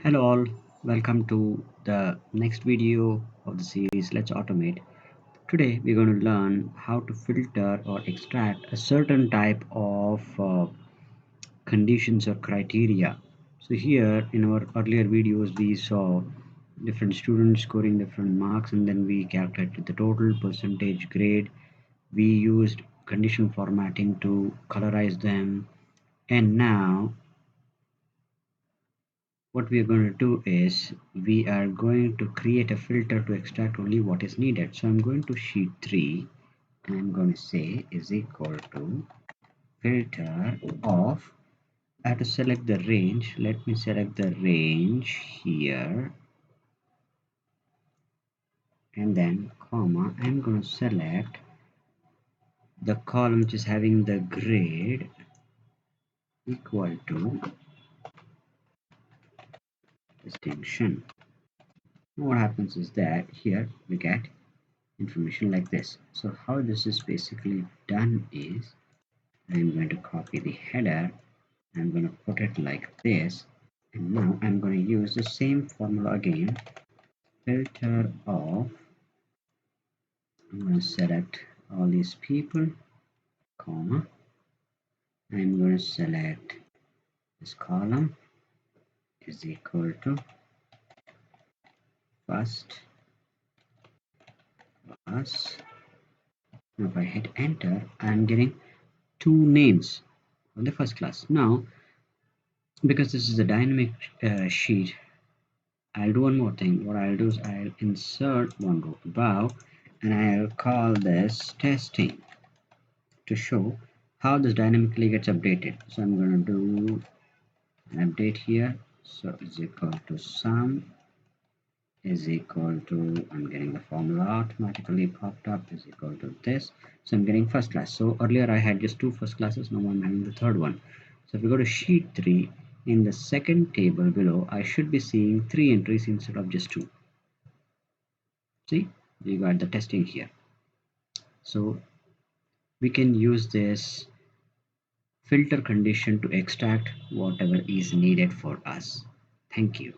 Hello all, welcome to the next video of the series Let's Automate. Today we're going to learn how to filter or extract a certain type of conditions or criteria. So here in our earlier videos we saw different students scoring different marks, and then we calculated the total percentage grade. We used condition formatting to colorize them, and now what we are going to do is we are going to create a filter to extract only what is needed. So I'm going to sheet 3 and I'm going to say is equal to filter of. I have to select the range. Let me select the range here, and then comma, I'm going to select the column which is having the grade equal to distinction. What happens is that here we get information like this. So how this is basically done is I'm going to copy the header. I'm going to put it like this, and now I'm going to use the same formula again. Filter of. I'm going to select all these people, comma. I'm going to select this column is equal to first class. Now if I hit enter, I'm getting two names of the first class. Now because this is a dynamic sheet, I'll do one more thing. What I'll do is I'll insert one row above, and I'll call this testing to show how this dynamically gets updated. So I'm going to do an update here. So is equal to sum is equal to, I'm getting the formula automatically popped up, is equal to this. So I'm getting first class. So earlier I had just two first classes, now I'm having the third one. So if we go to sheet 3, in the second table below I should be seeing 3 entries instead of just 2. See, we got the testing here. So we can use this filter condition to extract whatever is needed for us. Thank you.